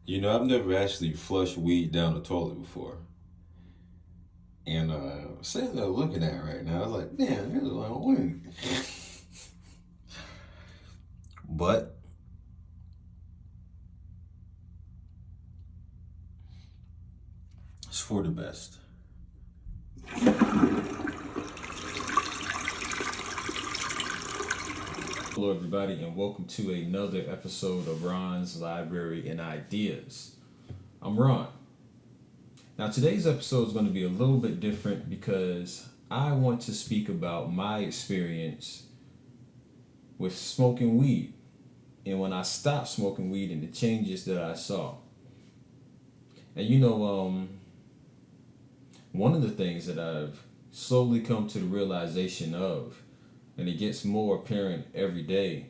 I've never actually flushed weed down the toilet before. And sitting there looking at it right now, I was like, man, there's a lot of weed. But it's for the best. Hello, everybody, and welcome to another episode of Ron's Library and Ideas. I'm Ron. Now, today's episode is going to be a little bit different because I want to speak about my experience with smoking weed and when I stopped smoking weed and the changes that I saw. And one of the things that I've slowly come to the realization of, and it gets more apparent every day,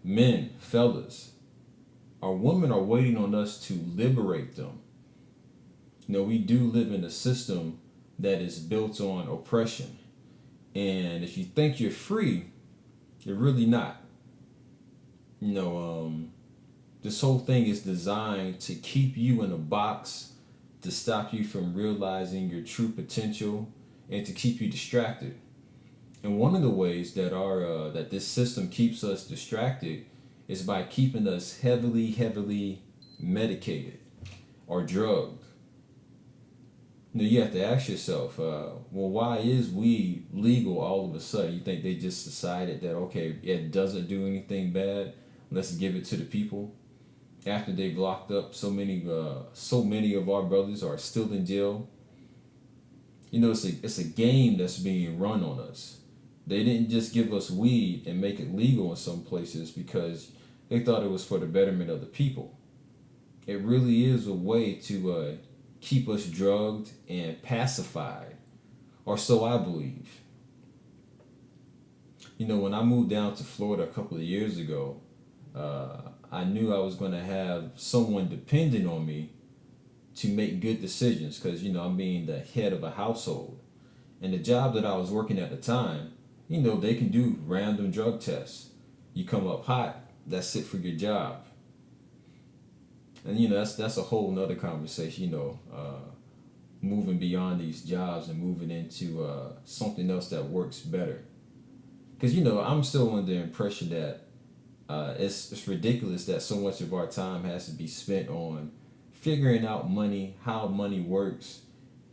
men, fellas, our women are waiting on us to liberate them. We do live in a system that is built on oppression. And if you think you're free, you're really not. You know, um, this whole thing is designed to keep you in a box, to stop you from realizing your true potential, and to keep you distracted. And one of the ways that this system keeps us distracted is by keeping us heavily medicated or drugged. You have to ask yourself, well, why is weed legal all of a sudden? You think they just decided that, okay, it doesn't do anything bad, let's give it to the people? After they've locked up so many of our brothers are still in jail. It's a game that's being run on us. They didn't just give us weed and make it legal in some places because they thought it was for the betterment of the people. It really is a way to keep us drugged and pacified, or so I believe. When I moved down to Florida a couple of years ago, I knew I was going to have someone depending on me to make good decisions because, I'm being the head of a household. And the job that I was working at the time, they can do random drug tests. You come up hot, that's it for your job. And that's a whole nother conversation. Moving beyond these jobs and moving into something else that works better. Because I'm still under the impression that it's ridiculous that so much of our time has to be spent on figuring out money, how money works,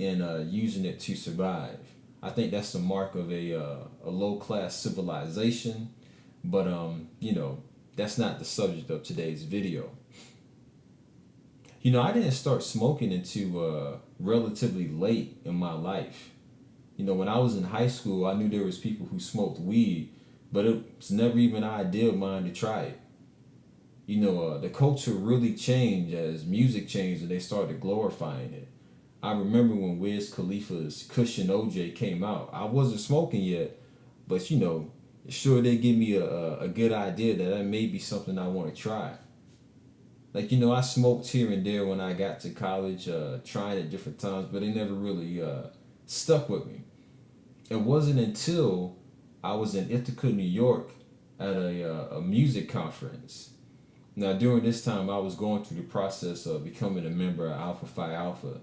and using it to survive. I think that's the mark of a low class civilization, but that's not the subject of today's video. I didn't start smoking until relatively late in my life. When I was in high school, I knew there was people who smoked weed, but it was never even an idea of mine to try it. The culture really changed as music changed and they started glorifying it. I remember when Wiz Khalifa's Cushion OJ came out. I wasn't smoking yet, but sure did give me a good idea that may be something I want to try. I smoked here and there when I got to college, trying at different times, but it never really stuck with me. It wasn't until I was in Ithaca, New York at a music conference. Now, during this time, I was going through the process of becoming a member of Alpha Phi Alpha.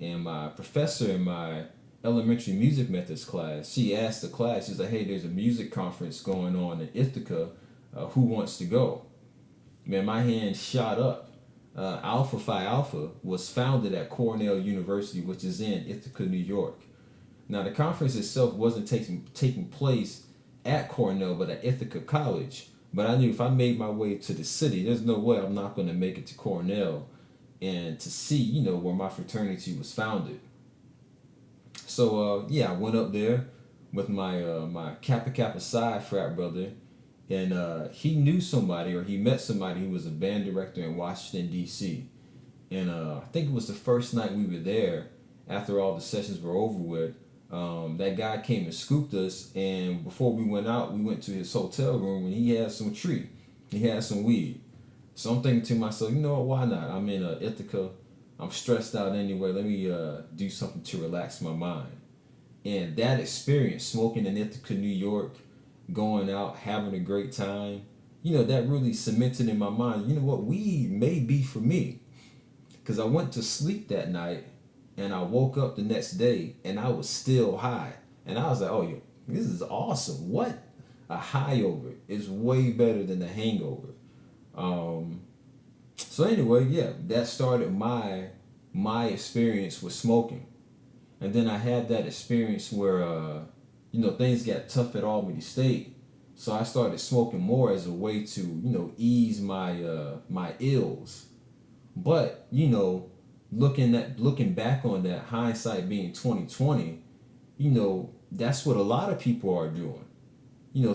And my professor in my elementary music methods class, she asked the class, she's like, hey, there's a music conference going on in Ithaca. Who wants to go? Man, my hand shot up. Alpha Phi Alpha was founded at Cornell University, which is in Ithaca, New York. Now, the conference itself wasn't taking place at Cornell, but at Ithaca College. But I knew if I made my way to the city, there's no way I'm not going to make it to Cornell and to see, where my fraternity was founded. So, I went up there with my Kappa Kappa Psi frat brother, and he knew somebody or he met somebody who was a band director in Washington, D.C. And I think it was the first night we were there, after all the sessions were over with, that guy came and scooped us, and before we went out, we went to his hotel room, and he had some tree. He had some weed. So I'm thinking to myself, you know what, why not? I'm in Ithaca. I'm stressed out anyway. Let me do something to relax my mind. And that experience, smoking in Ithaca, New York, going out, having a great time, that really cemented in my mind, what, weed may be for me. Because I went to sleep that night and I woke up the next day and I was still high. And I was like, oh, yo, this is awesome. What? A high over is way better than a hangover. Um, so anyway, yeah, that started my experience with smoking. And then I had that experience where things got tough at Albany State. So I started smoking more as a way to, ease my ills. But, looking back on that, hindsight being 2020, that's what a lot of people are doing.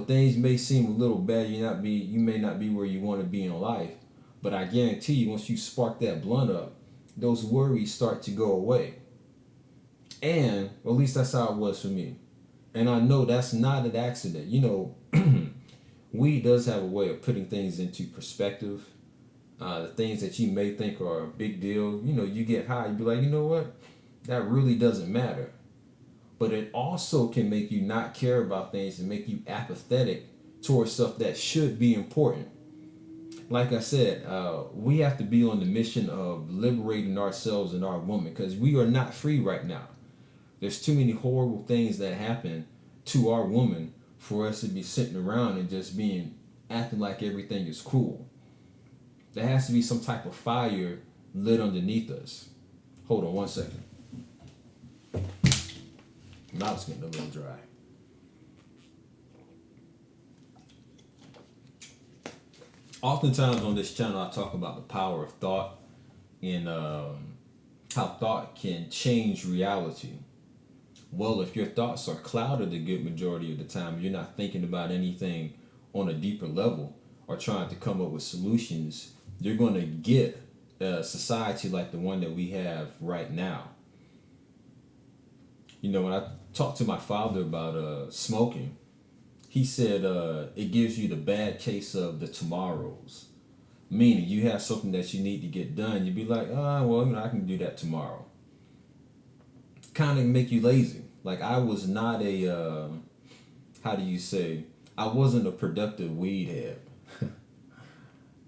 Things may seem a little bad, you may not be where you want to be in life, but I guarantee you, once you spark that blunt up, those worries start to go away. And at least that's how it was for me. And I know that's not an accident. Weed does have a way of putting things into perspective. The things that you may think are a big deal, you get high, you be like, you know what? That really doesn't matter. But it also can make you not care about things and make you apathetic towards stuff that should be important. Like I said, we have to be on the mission of liberating ourselves and our woman, because we are not free right now. There's too many horrible things that happen to our woman for us to be sitting around and just acting like everything is cool. There has to be some type of fire lit underneath us. Hold on one second. Mouth's getting a little dry. Oftentimes on this channel, I talk about the power of thought and how thought can change reality. Well, if your thoughts are clouded a good majority of the time, you're not thinking about anything on a deeper level or trying to come up with solutions, you're going to get a society like the one that we have right now. When I talked to my father about smoking, he said it gives you the bad case of the tomorrows. Meaning you have something that you need to get done, you'd be like, well, I can do that tomorrow. Kind of make you lazy. Like I was not a, how do you say, I wasn't a productive weed head.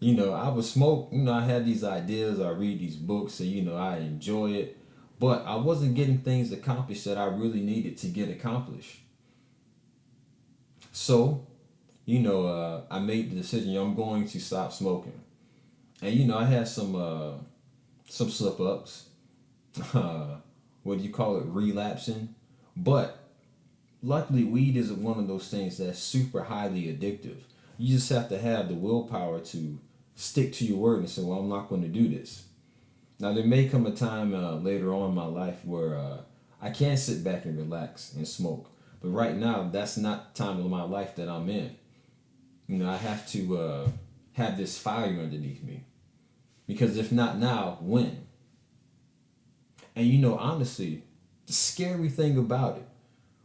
I would smoke, I had these ideas, I read these books, and I enjoy it. But I wasn't getting things accomplished that I really needed to get accomplished. So, I made the decision, I'm going to stop smoking. And, I had some slip ups. What do you call it? Relapsing. But luckily, weed isn't one of those things that's super highly addictive. You just have to have the willpower to stick to your word and say, well, I'm not going to do this. Now, there may come a time later on in my life where I can sit back and relax and smoke. But right now, that's not the time of my life that I'm in. I have to have this fire underneath me. Because if not now, when? And honestly, the scary thing about it,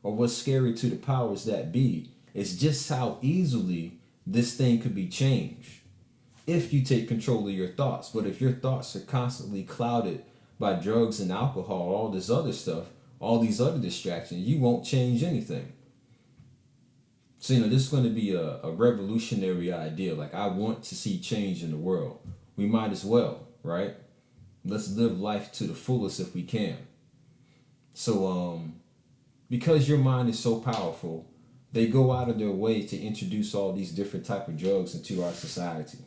or what's scary to the powers that be, is just how easily this thing could be changed if you take control of your thoughts. But if your thoughts are constantly clouded by drugs and alcohol, all this other stuff, all these other distractions, you won't change anything. So, this is going to be a revolutionary idea. Like, I want to see change in the world. We might as well, right? Let's live life to the fullest if we can. So, because your mind is so powerful, they go out of their way to introduce all these different type of drugs into our society.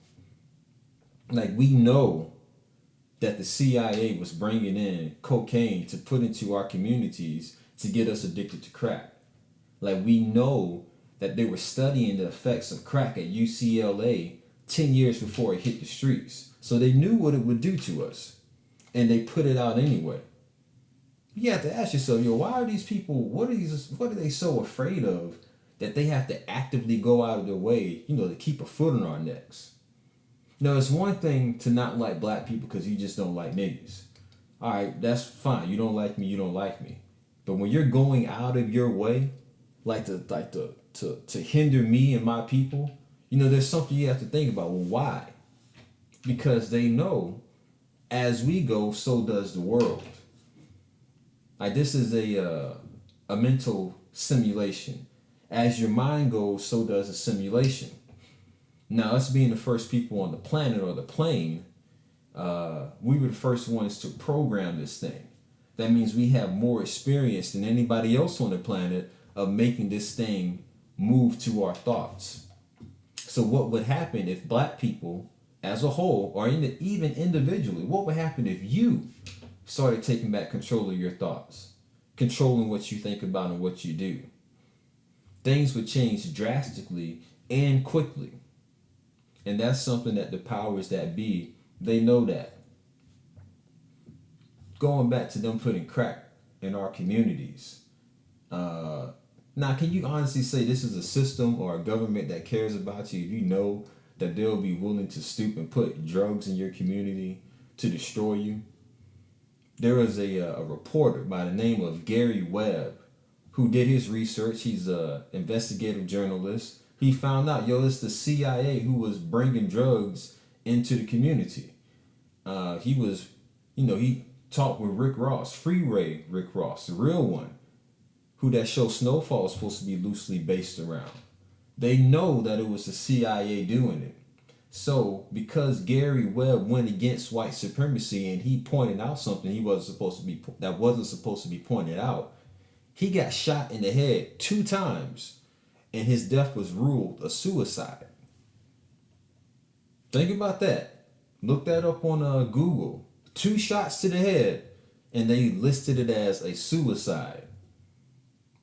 Like, we know that the CIA was bringing in cocaine to put into our communities to get us addicted to crack. Like, we know that they were studying the effects of crack at UCLA 10 years before it hit the streets. So they knew what it would do to us. And they put it out anyway. You have to ask yourself, why are these people, what are they so afraid of that they have to actively go out of their way, to keep a foot on our necks? Now, it's one thing to not like black people because you just don't like niggas. All right, that's fine. You don't like me, you don't like me. But when you're going out of your way, to hinder me and my people, there's something you have to think about. Well, why? Because they know as we go, so does the world. Like, this is a mental simulation. As your mind goes, so does a simulation. Now, us being the first people on the planet or the plane, we were the first ones to program this thing. That means we have more experience than anybody else on the planet of making this thing move to our thoughts. So what would happen if black people as a whole, or even individually, what would happen if you started taking back control of your thoughts, controlling what you think about and what you do? Things would change drastically and quickly. And that's something that the powers that be, they know that. Going back to them putting crack in our communities. Now, can you honestly say this is a system or a government that cares about you if you know that they'll be willing to stoop and put drugs in your community to destroy you? There was a reporter by the name of Gary Webb who did his research. He's an investigative journalist. He found out, it's the CIA who was bringing drugs into the community. He was, he talked with Rick Ross, Freeway Rick Ross, the real one, who that show Snowfall is supposed to be loosely based around. They know that it was the CIA doing it. So because Gary Webb went against white supremacy and he pointed out something that wasn't supposed to be pointed out, he got shot in the head 2 times and his death was ruled a suicide. Think about that. Look that up on Google. 2 shots to the head and they listed it as a suicide.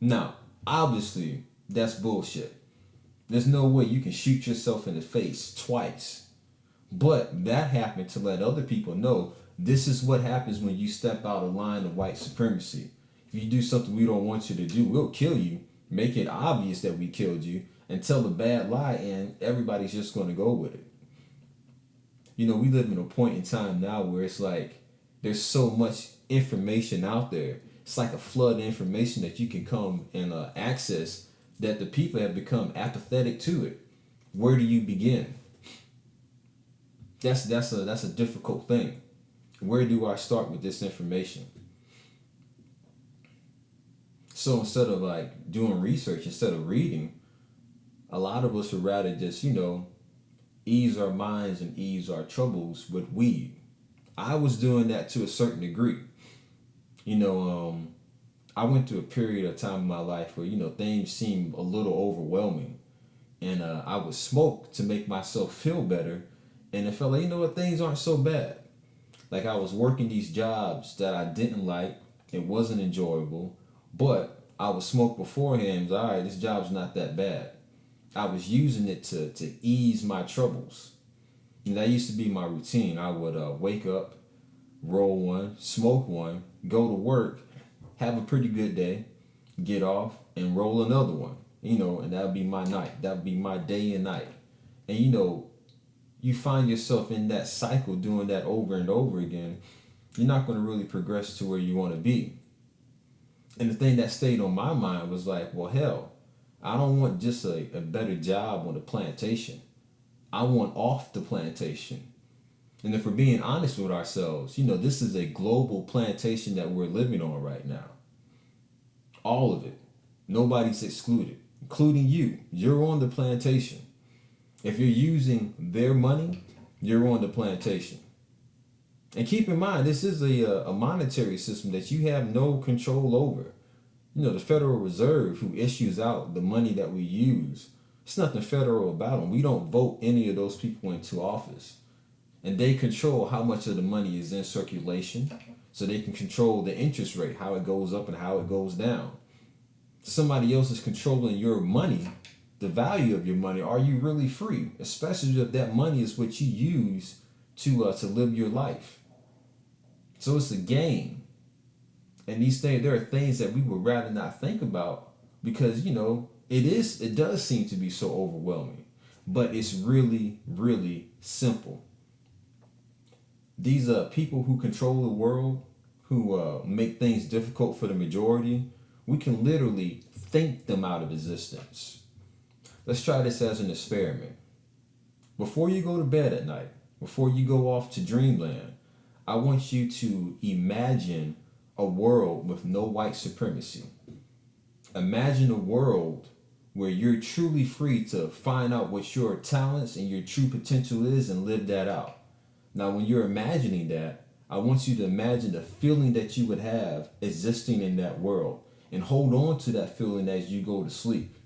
Now, obviously, that's bullshit. There's no way you can shoot yourself in the face twice. But that happened to let other people know this is what happens when you step out of line of white supremacy. If you do something we don't want you to do, we'll kill you, make it obvious that we killed you, and tell a bad lie, and everybody's just going to go with it. We live in a point in time now where it's like there's so much information out there. It's like a flood of information that you can come and access that the people have become apathetic to it. Where do you begin? That's a difficult thing. Where do I start with this information? So instead of like doing research, instead of reading, a lot of us would rather just, ease our minds and ease our troubles with weed. I was doing that to a certain degree. I went through a period of time in my life where, things seemed a little overwhelming. And I would smoke to make myself feel better. And it felt like, things aren't so bad. Like I was working these jobs that I didn't like. It wasn't enjoyable. But I would smoke beforehand. All right, this job's not that bad. I was using it to ease my troubles. And that used to be my routine. I would wake up, roll one, smoke one, go to work, have a pretty good day, get off, and roll another one. And that would be my night. That would be my day and night. And you find yourself in that cycle doing that over and over again, you're not going to really progress to where you want to be. And the thing that stayed on my mind was like, well, hell, I don't want just a better job on the plantation. I want off the plantation. And if we're being honest with ourselves, this is a global plantation that we're living on right now. All of it. Nobody's excluded, including you. You're on the plantation. If you're using their money, you're on the plantation. And keep in mind, this is a monetary system that you have no control over. The Federal Reserve, who issues out the money that we use, it's nothing federal about them. We don't vote any of those people into office. And they control how much of the money is in circulation, so they can control the interest rate, how it goes up and how it goes down. Somebody else is controlling your money, the value of your money. Are you really free? Especially if that money is what you use to live your life. So it's a game. And these things, there are things that we would rather not think about because, it does seem to be so overwhelming. But it's really, really simple. These people who control the world, who make things difficult for the majority, we can literally think them out of existence. Let's try this as an experiment. Before you go to bed at night, before you go off to dreamland, I want you to imagine a world with no white supremacy. Imagine a world where you're truly free to find out what your talents and your true potential is and live that out. Now, when you're imagining that, I want you to imagine the feeling that you would have existing in that world and hold on to that feeling as you go to sleep.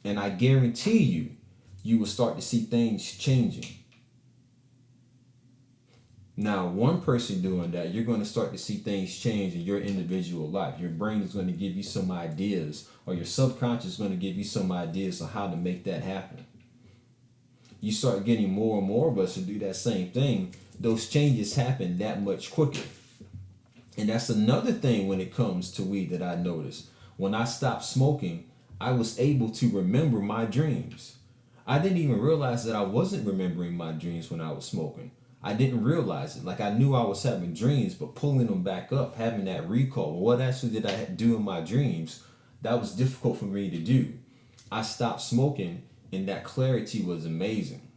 And I guarantee you, you will start to see things changing. Now, one person doing that, you're going to start to see things change in your individual life. Your brain is going to give you some ideas, or your subconscious is going to give you some ideas on how to make that happen. You start getting more and more of us to do that same thing, those changes happen that much quicker. And that's another thing when it comes to weed that I noticed. When I stopped smoking, I was able to remember my dreams. I didn't even realize that I wasn't remembering my dreams when I was smoking. I didn't realize it. Like, I knew I was having dreams, but pulling them back up, having that recall, what actually did I do in my dreams, that was difficult for me to do. I stopped smoking, and that clarity was amazing.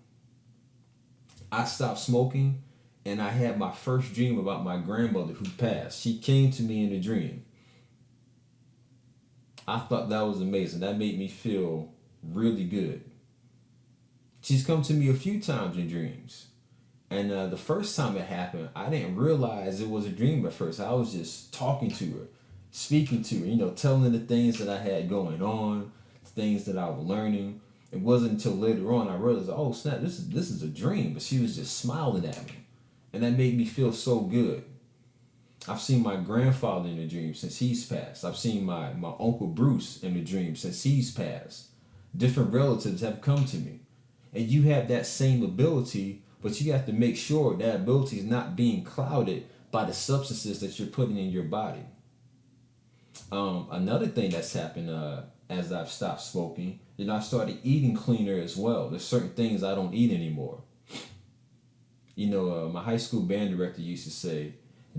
I stopped smoking, and I had my first dream about my grandmother who passed. She came to me in a dream. I thought that was amazing. That made me feel really good. She's come to me a few times in dreams. And the first time it happened, I didn't realize it was a dream at first. I was just talking to her, speaking to her, telling the things that I had going on, things that I was learning. It wasn't until later on I realized, oh snap, this is a dream. But she was just smiling at me. And that made me feel so good. I've seen my grandfather in a dream since he's passed. I've seen my Uncle Bruce in a dream since he's passed. Different relatives have come to me. And you have that same ability, but you have to make sure that ability is not being clouded by the substances that you're putting in your body. Another thing that's happened as I've stopped smoking, I started eating cleaner as well. There's certain things I don't eat anymore. My high school band director used to say,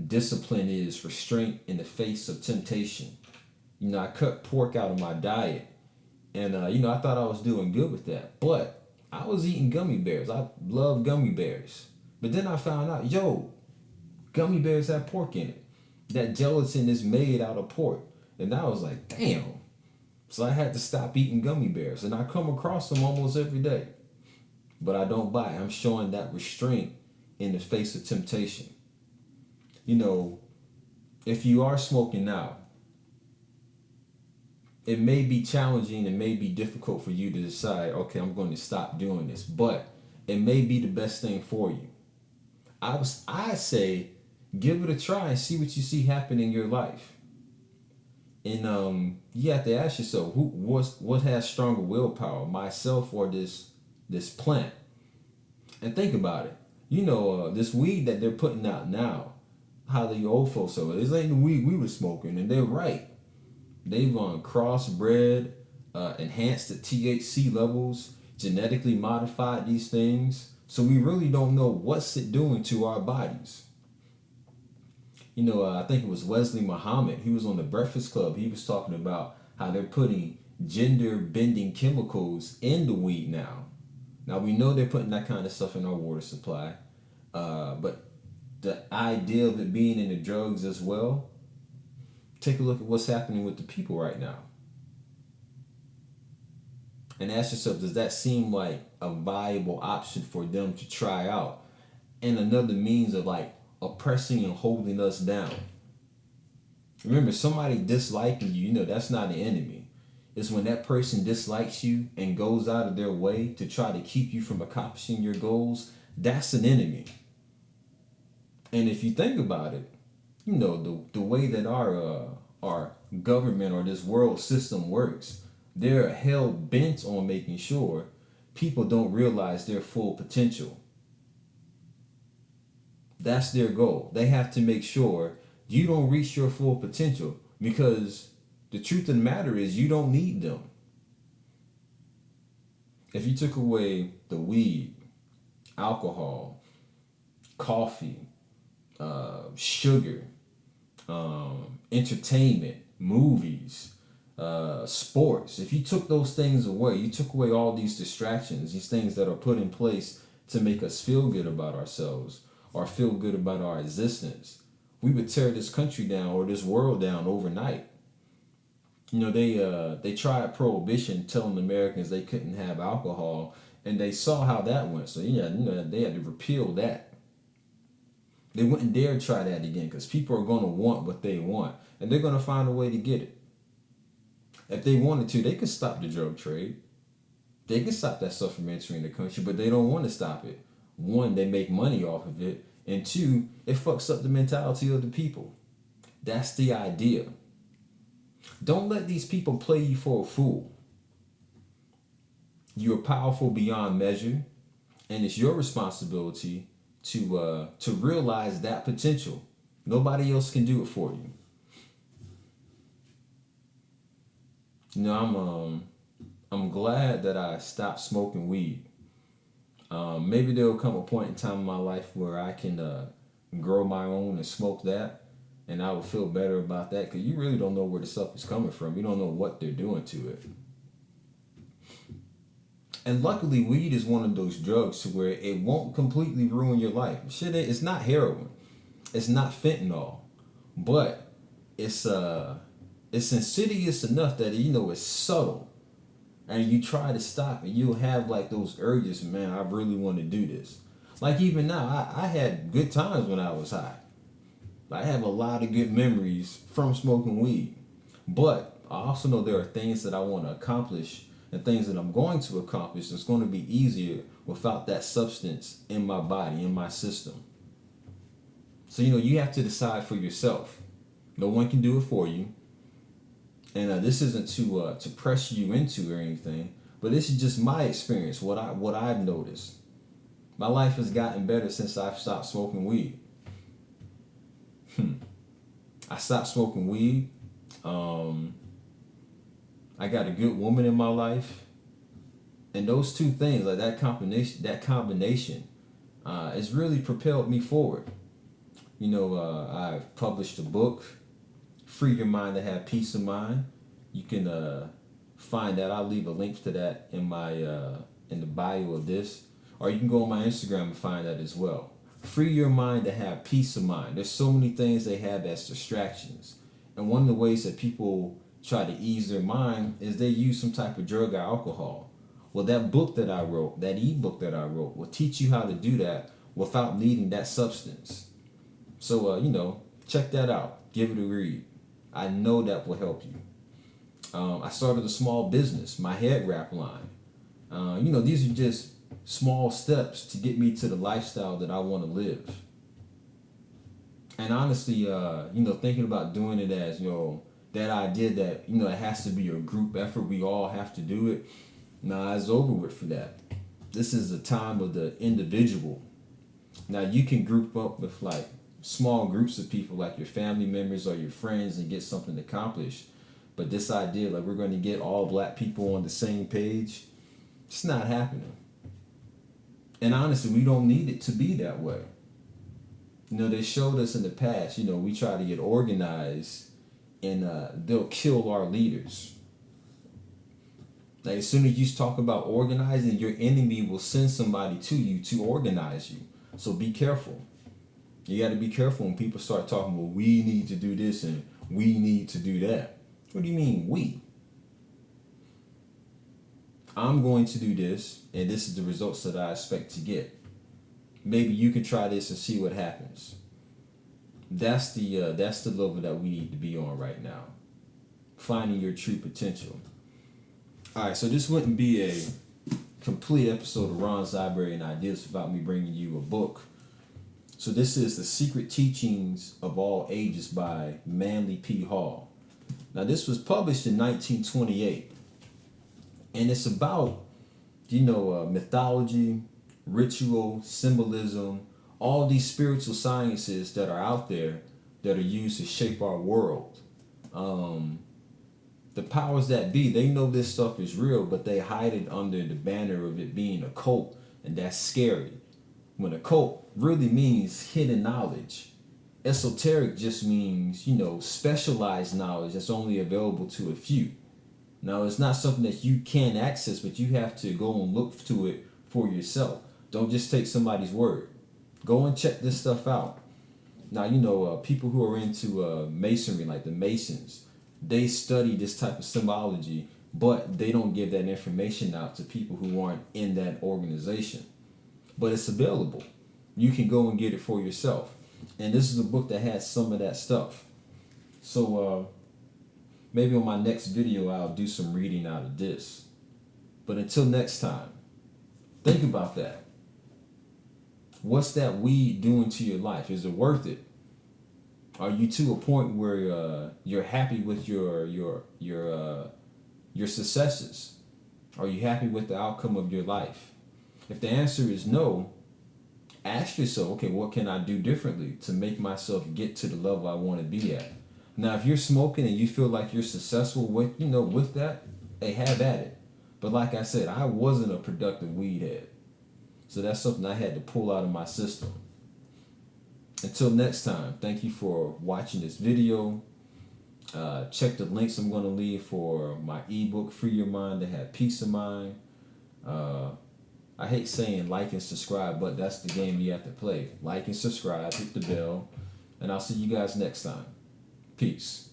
discipline is restraint in the face of temptation. I cut pork out of my diet. And, I thought I was doing good with that. But I was eating gummy bears. I love gummy bears. But then I found out, gummy bears have pork in it. That gelatin is made out of pork. And I was like, damn. So I had to stop eating gummy bears. And I come across them almost every day. But I don't buy it. I'm showing that restraint in the face of temptation. If you are smoking now, it may be challenging, it may be difficult for you to decide, okay, I'm going to stop doing this, but it may be the best thing for you. I say, give it a try and see what you see happen in your life. And you have to ask yourself, what has stronger willpower, myself or this plant? And think about it. This weed that they're putting out now, how the old folks say, this ain't the weed we were smoking, and they're right. They've crossbred, enhanced the THC levels, genetically modified these things. So we really don't know what's it doing to our bodies. I think it was Wesley Muhammad. He was on the Breakfast Club. He was talking about how they're putting gender-bending chemicals in the weed now. Now, we know they're putting that kind of stuff in our water supply. But the idea of it being in the drugs as well, take a look at what's happening with the people right now. And ask yourself, does that seem like a viable option for them to try out? And another means of oppressing and holding us down. Remember, somebody disliking you, that's not an enemy. It's when that person dislikes you and goes out of their way to try to keep you from accomplishing your goals, that's an enemy. And if you think about it, the way that our government or this world system works, they're hell bent on making sure people don't realize their full potential. That's their goal. They have to make sure you don't reach your full potential, because the truth of the matter is you don't need them. If you took away the weed, alcohol, coffee, sugar, entertainment, movies, sports, if you took those things away, you took away all these distractions, these things that are put in place to make us feel good about ourselves or feel good about our existence, we would tear this country down or this world down overnight. They tried prohibition, telling Americans they couldn't have alcohol, and they saw how that went. So they had to repeal that. They wouldn't dare try that again because people are going to want what they want, and they're going to find a way to get it. If they wanted to, they could stop the drug trade. They could stop that stuff from entering the country, but they don't want to stop it. One, they make money off of it, and two, it fucks up the mentality of the people. That's the idea. Don't let these people play you for a fool. You are powerful beyond measure, and it's your responsibility to realize that potential. Nobody else can do it for you. I'm glad that I stopped smoking weed. Maybe there'll come a point in time in my life where I can grow my own and smoke that, and I will feel better about that because you really don't know where the stuff is coming from. You don't know what they're doing to it. And luckily, weed is one of those drugs to where it won't completely ruin your life. Shit, it's not heroin, it's not fentanyl, but it's insidious enough that it's subtle, and you try to stop it, you'll have like those urges. Man, I really want to do this. Like even now, I had good times when I was high. I have a lot of good memories from smoking weed, but I also know there are things that I want to accomplish and things that I'm going to accomplish that's going to be easier without that substance in my body, in my system. So, you have to decide for yourself. No one can do it for you. And this isn't to press you into or anything, but this is just my experience, what I've noticed. My life has gotten better since I've stopped smoking weed. I stopped smoking weed. I got a good woman in my life, and those two things, like that combination, has really propelled me forward. I've published a book, Free Your Mind to Have Peace of Mind. You can find that. I'll leave a link to that in my in the bio of this, or you can go on my Instagram and find that as well. Free your mind to have peace of mind. There's so many things they have as distractions, and one of the ways that people try to ease their mind is they use some type of drug or alcohol. Well, that book that I wrote, that ebook that I wrote, will teach you how to do that without needing that substance. So, check that out. Give it a read. I know that will help you. I started a small business, my head wrap line. These are just small steps to get me to the lifestyle that I want to live. And honestly, thinking about doing it as, that idea that, it has to be a group effort, we all have to do it. Nah, it's over with for that. This is the time of the individual. Now, you can group up with like small groups of people, like your family members or your friends, and get something accomplished. But this idea, like we're going to get all black people on the same page, it's not happening. And honestly, we don't need it to be that way. They showed us in the past, we try to get organized, and they'll kill our leaders. Like as soon as you talk about organizing, your enemy will send somebody to you to organize you. So be careful. You got to be careful when people start talking, well, we need to do this and we need to do that. What do you mean we? I'm going to do this, and this is the results that I expect to get. Maybe you can try this and see what happens. That's the level that we need to be on right now. Finding your true potential. All right, so this wouldn't be a complete episode of Ron's Library and Ideas without me bringing you a book. So this is The Secret Teachings of All Ages by Manly P. Hall. Now this was published in 1928, and it's about, mythology, ritual, symbolism, all these spiritual sciences that are out there that are used to shape our world. The powers that be, they know this stuff is real, but they hide it under the banner of it being a cult, and that's scary. When a cult really means hidden knowledge. Esoteric just means, specialized knowledge that's only available to a few. Now, it's not something that you can access, but you have to go and look to it for yourself. Don't just take somebody's word. Go and check this stuff out. Now, people who are into masonry, like the Masons, They study this type of symbology, but they don't give that information out to people who aren't in that organization. But it's available. You can go and get it for yourself. And this is a book that has some of that stuff. So maybe on my next video I'll do some reading out of this. But until next time, think about that. What's that weed doing to your life? Is it worth it? Are you to a point where you're happy with your successes? Are you happy with the outcome of your life? If the answer is no, ask yourself, okay, what can I do differently to make myself get to the level I want to be at? Now, if you're smoking and you feel like you're successful with that, hey, have at it. But like I said, I wasn't a productive weed head. So that's something I had to pull out of my system. Until next time, thank you for watching this video. Check the links I'm going to leave for my ebook, Free Your Mind to Have Peace of Mind. I hate saying like and subscribe, but that's the game you have to play. Like and subscribe, hit the bell, and I'll see you guys next time. Peace.